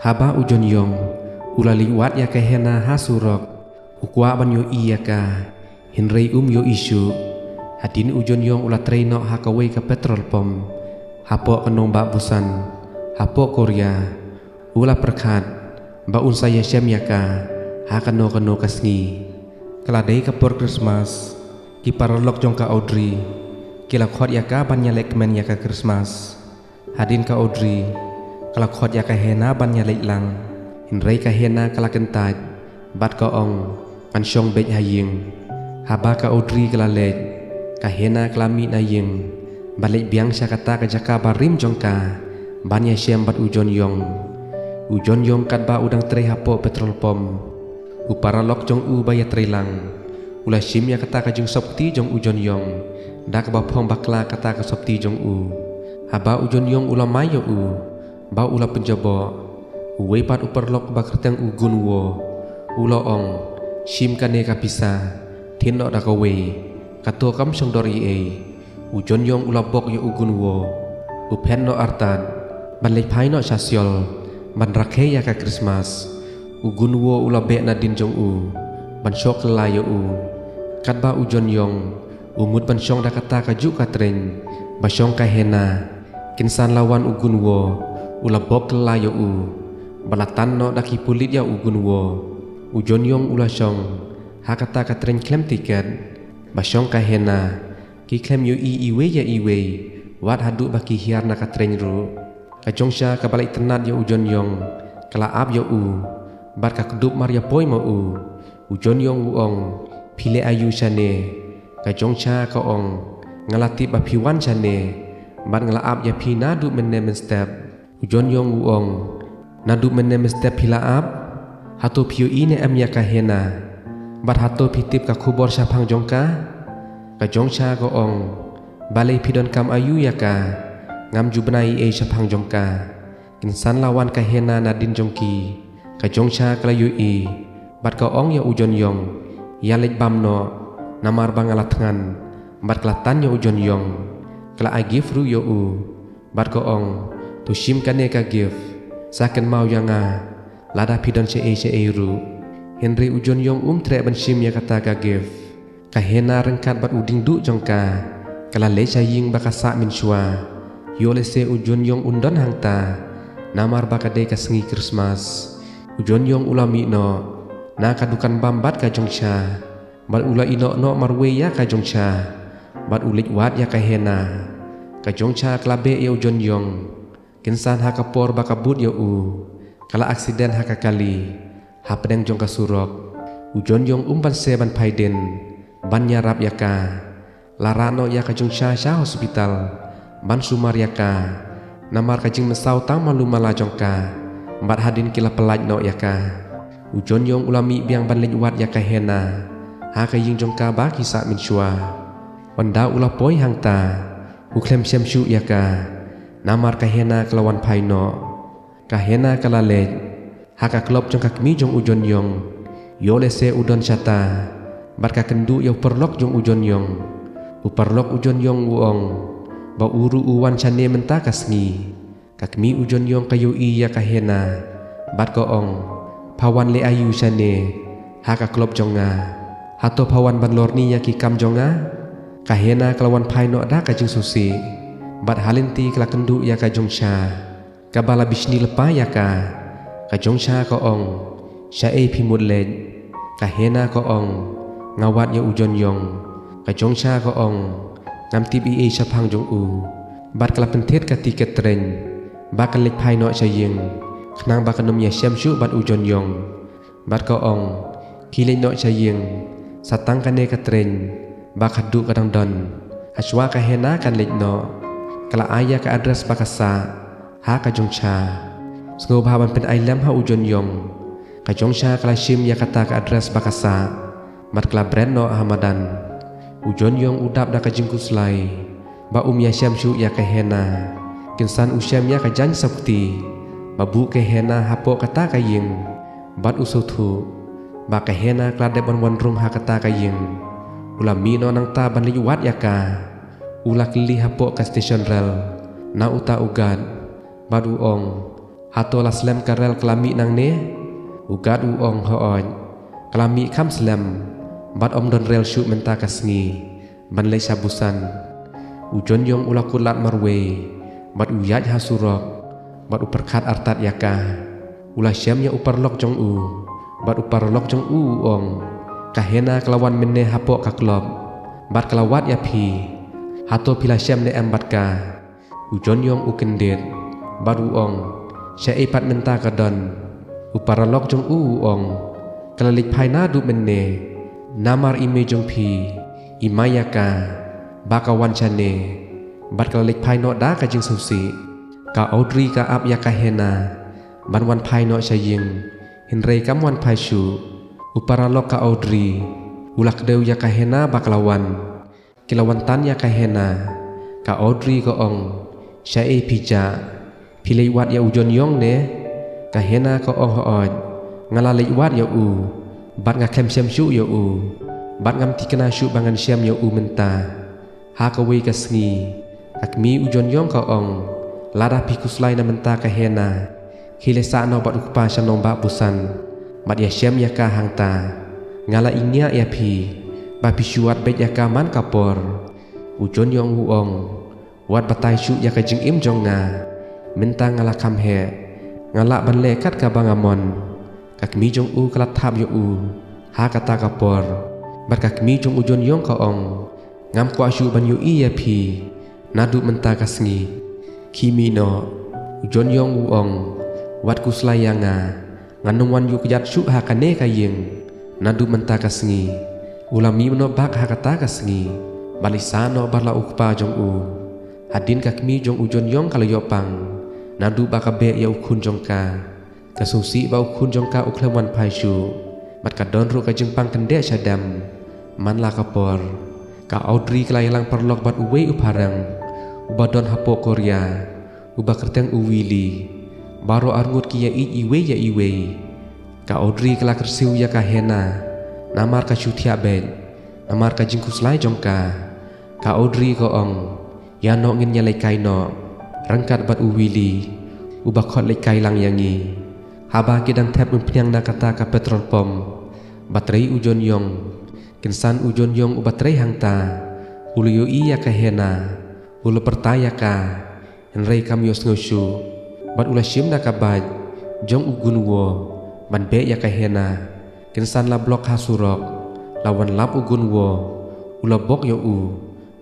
haba ujon yong ulali wat ya kahena hasurok ukwa ban yo iyaka hinrei yo isu hadin ujon yong ula treino hakawai ka petrol pom hapo kanong ba busan hapo Korea ula perkat ba unsa ya syam yaka hakano kasngi keladai kapor Christmas ki paralok jong ka Audrey kila khot yaka ban nyalek men yaka Christmas hadin ka Audrey kala khot yaka hena ban nyalek lang hinrei ka hena kala kentaj bat ka ong pan syong bej haying haba ka Audrey kala lej ka hena kala mi na ying balik biang syakata ka jaka barim jongka ban ya syam bat ujon yong kat ba udang tre hapo petrol pom uparalok jong u baya trelang ula syim ya kata ka jong sopti jong ujon yong dak ba phom bakla kata ka sopti jong u haba ujon yong ula mayo u ba ula penjabo uwe pat uparlok ba kerteng ugun wo ula ong syim kane ka pisa thin no dak we kato kam song dori e ujon yong ula bok yo ugun wo upen no artan ban lek phai no sasyol ban rakhe ya ka Christmas ugun wo ula be na din jong u ban syok layo u kat ba ujon yong umut ban syong da kata ka ju ka treng ba syong ka hena kinsan lawan ugun wo ula bok layo u balatan no daki pulit ya ugun wo ujon yong ula syong hakata ka treng klem tiket ba syong ka hena ki klem yo iwe ya iwe wat hadu baki hiar na ka treng ru ka jongsha ka balik tenat ya ujon yong kala ab ya u bat ka kedup maria poi ma u ujon yong uong pile ayu chane ka jongsha ka ong ngalati ba piwan chane bat ngala ab ya pina du men step ujon yong uong nadu men step pila ab hato piu ine am ya ka hena bat hato pitip ka khubor syapang jongka ka jongsha ka ong balai pidon kam ayu ya ka ngam jubnai e syapang jongka kinsan lawan ka hena nadin jongki ka jongsha kala yu i bat ka ong ya ujon yong ya lek bam no namar bangala tangan bat kelatan ya ujon yong kala I give ru yo u bat ka ong tu shim kane ka give saken mau yanga lada pidon se e ru Henry ujon yong tre ban shim ya kata ka give ka hena rengkat bat uding du jongka kala le saying bakasa min shua yo le se ujon yong undon hangta namar bakade ka sengi Christmas ujon yong ulami no na kadukan bambat ka jongsha bat ula ino no marwe ya ka jongsha bat ulik wat ya ka hena ka jongsha klabe ya ujon yong kinsan hakapor bakabut ya u kala aksiden hakakali hapdeng jong ka surok ujon yong ban se ban paiden ban nyarap ya ka larano ya ka jongsha sha hospital ban sumar ya ka namar ka jing mesau tang malu mala jongka bat hadin kila pelaj no ya ka ujon yong ulami biang ban lej wat ya ka hena ha ka ying jongka ba kisa min shua wanda ula poi hangta uklem syam shu ya ka namar ka hena kelawan paino ka hena kala lej ha ka klop jongka kmi jong ujon yong yo le se udon chata bat ka kendu yo perlok jong ujon yong uparlok ujon yong uong ba uru uwan chane menta kasngi kakmi ujon yong kayu iya ka hena bat ko ong pawan le ayu chane ha ka klop jonga hato pawan ban lorni ya ki kam jonga ka hena kelawan paino da ka jing susi bat halinti kala kendu ya ka jongsha ka bala bisni lepa ya ka jongsha ko ong sha e pimut lej ka hena ko ong ngawat ya ujon yong ka jongsha ko ong ngam tibi e syapang jong u bat kala pentet ka tiket tren ba kan lek phai no chaying khnang ba kanom ya syam shu bat ujon yong bat ka ong kileng no chaying satang kane ka tren ba khadu kadang don haswa ka hena kan lek no kala aya ka address bakasa ha ka jongsha sgo ban pen ailam ha ujon yong ka jongsha kala shim ya kata ka address bakasa bat kala brand no hamadan ujon yong udap da ka jingku slai ba ya syam shu ya ka hena kinsan usyam ya ka jan sakti babu ke hena hapo kata ka ying bat usuthu ba ka hena klade ban wan rum ha kata ka ying ulami no nang ta ban liwat ya ka ulak li hapo ka station rel na uta ugat badu ong hato la slem karel kelami nang ne ugat uong hooj kelami kam slem bat om don rel syuk menta kasngi ban le sabusan ujon yong ulakulat marwe bat uyaj hasurok bat uperkat artat yaka ula syamnya uparlok jong u bat uparlok jong u ong kahena kelawan menne hapok kaklop bat kelawat ya pi hato pila syam ne embat ka ujon yong ukendet bat uong syai pat menta kadon uparlok jong u ong kelalik paina du menne namar ime jong pi imayaka bakawan chane bat kelalik paino da ka jing susi ka Audrey ka ap ya kahena ban wan paino saying hinrei kam wan paishu uparalok ka Audrey ulak deu ya kahena baklawan kilawan tan ya kahena ka Audrey ko ong syai pija pilai wat ya ujon yong ne kahena ko ong hooj ngalalai wat ya u bat ngakem syam syu ya u bat ngam tikena syu bangan syam ya u menta ha ka wei kasngi akmi ujon yong ko ong lada pikuslai na menta kahena hilesa no bat ukpa shanong ba busan bat ya syam ya ka hangta ngala inya ya pi ba pisuat bet ya ka man kapor ujon yong uong wat batai syu ya ka jing im jong nga menta ngala kam he ngala ban lekat ka bangamon kakmi jong u kalat thap yo u ha kata kapor bat kakmi jong ujon yong ka ong ngam kwa syu ban yu i ya pi nadu menta kasngi kimi no ujon yong uong wat kuslayanga nganung wan yu kjat syu ha kane kayeng nadu menta kasngi ulami no bak ha kata kasngi balisano barla ukpa jong u hadin kakmi jong ujon yong kalau yopang nadu bakabe ya ukun jong ka kasusi ba ukun jong ka uklewan paishu bat kadon ru ka jeng pang kende syadam man la kapor ka Audrey kelayalang perlok bat uwe uparang ubadon hapo Korea uba kerteng uwili baro arngut ki ya iwe ya iwe ka Audrey kela kersiu ya kahena namar ka syutia bet namar ka jingkus lai jong ka Audrey ko ong ya no ngin ya lekai no rangkat bat uwili uba khot lekai lang yangi haba kidang tep mempiang na kata ka petrol pom baterai ujon yong kinsan ujon yong ubaterai hangta uluyo iya kahena ulu pertaya ka henrei kam yos ngusyu bat ula syim na kabaj jong ugun wo ban be ya kahena kinsan la blok hasurok lawan lap ugun wo ula bok yo u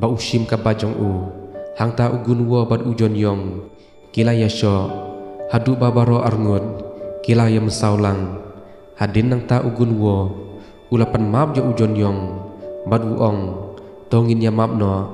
ba ushim kabaj jong u hangta ugun wo bat ujon yong kila ya syo hadu babaro arngut kila ya mesaulang hadin nang ta ugun wo ulapan map jo ujon yong bat uong tongin ya map no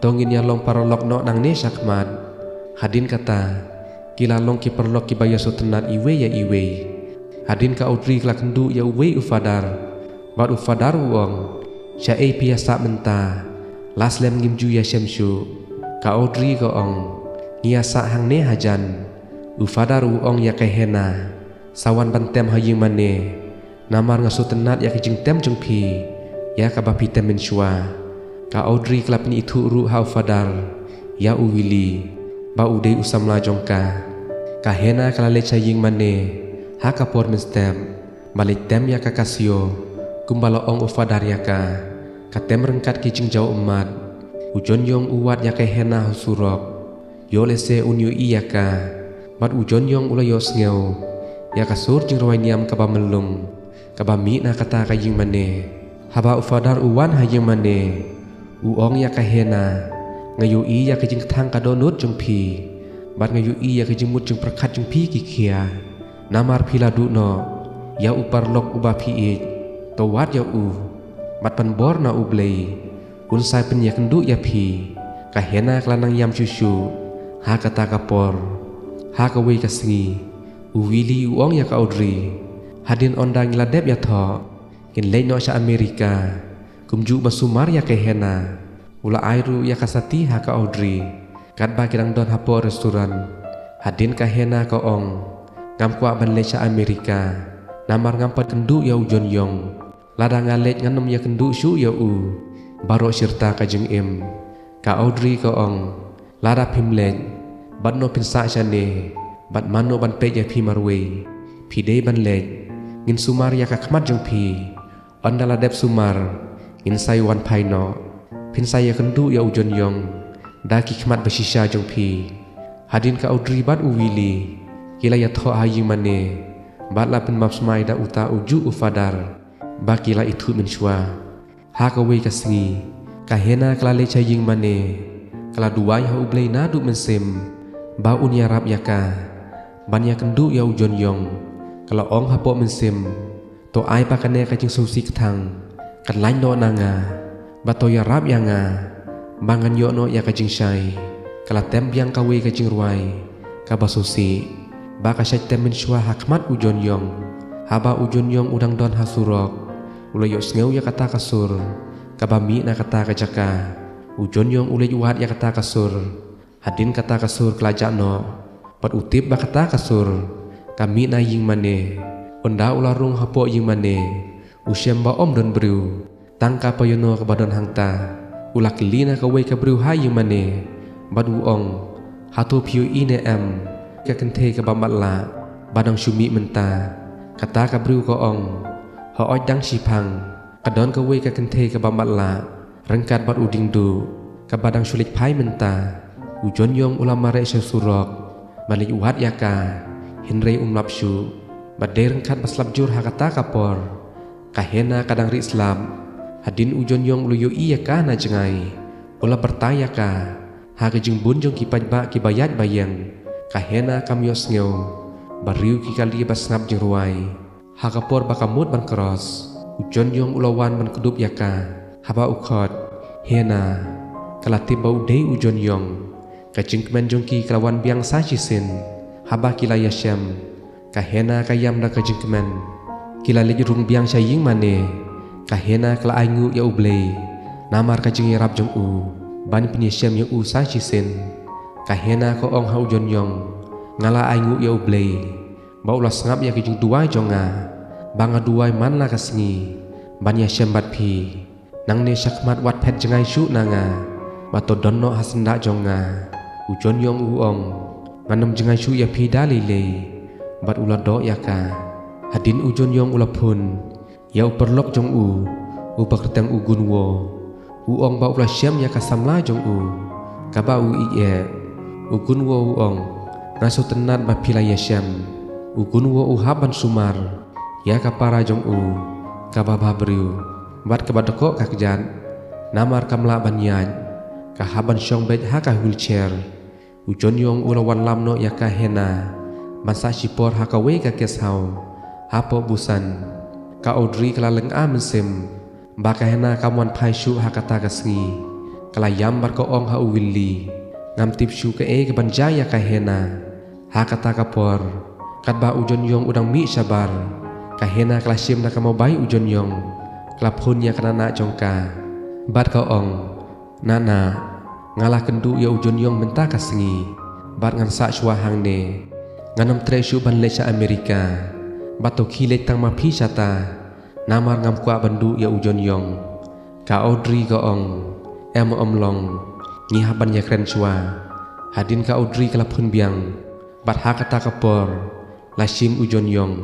tongin ya long parolok no nang ne syakmat hadin kata kila long ki perlok ki baya sutenat iwe ya iwe hadin ka Audrey kala kendu ya uwe ufadar bat ufadar uong syai piasa menta laslem ngimju ya syamsyu ka Audrey ko ong ngiasa hang ne hajan ufadar uong ya kahena sawan bantem haying mane namar ngasutenat ya kijing tem jeng pi ya kabapi tem mensyua ka Audrey kelap ni itu ru ha ufadar ya uwili ba udei usamla jongka kahena kalale chaying mane ha kapor menstem balik tem ya kakasio kumbalo ong ufadar ya ka katem rengkat kijing jauh emat ujon yong uwat ya kahena husurok yo lese unyu iya ka bat ujon yong ulayo sngeu ya kasur jing rawai niam kaba melum kaba mi na kata kaying mane haba ufadar uwan haying mane uong ya kahena ngayu i ya kijing thang kadonut jeng pi bat ngayu i ya kijing mut jeng perkat jeng pi kikia namar pila du no ya uparlok uba pi ik to wat ya u bat penbor na ublei unsai penyak kendu ya pi kahena kelanang yam cucu ha kata kapor ha kawe kasngi uwili uong ya ka Audrey hadin ondang ladep ya tho kin lei no sya Amerika kumju basumar ya kahena ula airu ya kasati ha ka Audrey kat ba kirang don hapo restoran hadin kahena ka ong ngam kwa ban lei sya Amerika namar ngampat kendu ya ujon yong lada ngalet nganom ya kendu syu ya u baro sirta ka jeng im ka Audrey ka ong lada pimlet bat no pinsa syane บัดมันโนบันเปยาพีมารเวพีเดบันเล็กงินสุมารยากะขมัดจงพีอันดาลาเดบสุมารงินไซวันไพโนพินไซยาคันดูยาอุจนยองดากิขมัดบชิชาจงพีหาดินka udri bat uwili kila ya tho hayi mane bat la pen mapsmai da uta uju ufadar ba kila itu min shwa ha ka we ka singi ka hena kala le chaying mane kala duwai ha ublei na du men sem ba un ya rap yaka ban ya kendu ya ujon yong kala ong ha po men sem to ai pa kane ka jing susi thang kan lain no nanga ba to ya rap yanga bangan yo no ya ka jing shai kala tem biang kawe ka jing ruai ka basusi ba ka syai tem min shwa hakmat ujon yong haba ujon yong udang don hasurok ulay yo sngew ya kata kasur ka bami na kata ka jaka ujon yong ulay uhat ya kata kasur hadin kata kasur kelajak no pat utip ba kata kasur kami na ying mane onda ularung hapo ying mane usyem ba om don briu tangka payono ka badon hangta ulak lina ka we ka briu ha ying mane badu ong hatu piu ine em ka kente ka bamatla badang syumi menta kata ka briu ka ong ha oj dang shipang kadon ka we ka kente ka bamatla rengkat bad uding du ka badang syulik pai menta ujon yong ulama re surok balik uhat yaka hinrei lapshu badai rengkat baslap jur ha kata kapor kahena kadang ri islam hadin ujon yong uluyo iya ka na jengai ula bertaya ka ha kejing bun jong ki pajba ki bayat bayang kahena kamyos ngeu bariu ki kali bas ngap jeng ruai ha kapor bakamut ban cross ujon yong ulawan ban kedup yaka haba ukhot hena kalati bau dei ujon yong kajing kemen jong ki kelawan biang sa chisin haba kila yasyam kahena kayam da kajing kemen kila lejurung biang saying mane kahena kala aingu ya ublei namar kajing yarab jong u ban pinyesyam ya u sa chisin kahena ko ong ha ujon yong ngala aingu ya ublei bau las ngap ya kajing duai jonga banga duai man la kasngi ban yasyam bat pi nang ne syakmat wat pet jengai shu nanga bato donno hasenda jonga ujon yong uong nganem jengai shu ya pi dalile bat ula do yaka hadin ujon yong ula pun ya uperlok jong u upakerteng ugun wo uong ba ula syam ya kasamla jong u kaba u ie ugun wo uong ngaso tenat ba pila ya syam ugun wo uhaban sumar ya kapara jong u kaba babriu bat kabadoko kakjan namar kamla banyan kahaban syong bet ha ka wheelchair ujon yong ulawan lamno ya ka hena masa sipor ha ka we ka keshau hapo busan ka odri kala leng a mensim ba ka hena kamwan phai shu ha kata ka sngi kala yam bar ko ong ha uwili ngam tip shu ka e ka banjaya ka hena ha kata ka por kat ba ujon yong udang mi sabar ka hena kala sim na ka mobai ujon yong kala phun ya kana na jongka bat ka ong nana ngalah kendu ya ujon yong menta ka sngi bat ngan sa shwa hang ne nganam tre shu ban lecha Amerika bato khile tang ma phi chata namar ngam kwa bandu ya ujon yong ka odri ka ong em omlong ngi haban ya kren shwa hadin ka odri kala phun biang bat ha kata ka por la shim ujon yong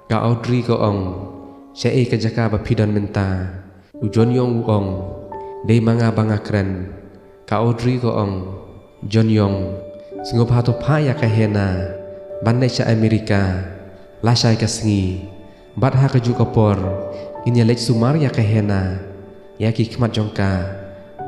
ka odri ka ong se e ka jaka ba phidan menta ujon yong ong dei manga banga kren ka odri ko ong jon yong sngop ha to pha ya ka hena ban ne cha Amerika la shai ka sngi bat ha ka ju ka por in ya lech sumar ya ka hena ya ki khmat jongka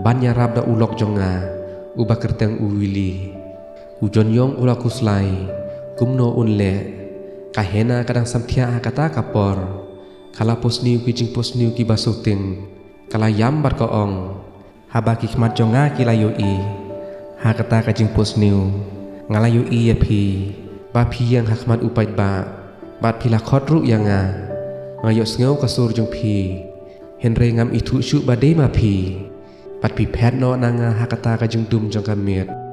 ban ya rab da ulok jonga uba kerteng uwili ujon yong ula kuslai kumno unle ka hena kadang samthia ha kata ka por kala posniu ki jing posniu ki basuting kala yam bar ka ong haba ki khmat jonga kilayo i ha kata ka jing posniu ngalayo i ya phi ba phi yang hakmat upai ba bat phila khot ru yanga ngayo sngew kasur jong phi henre ngam ithu shu ba de ma phi pat pi phet no nanga ha kata ka jing dum jong ka met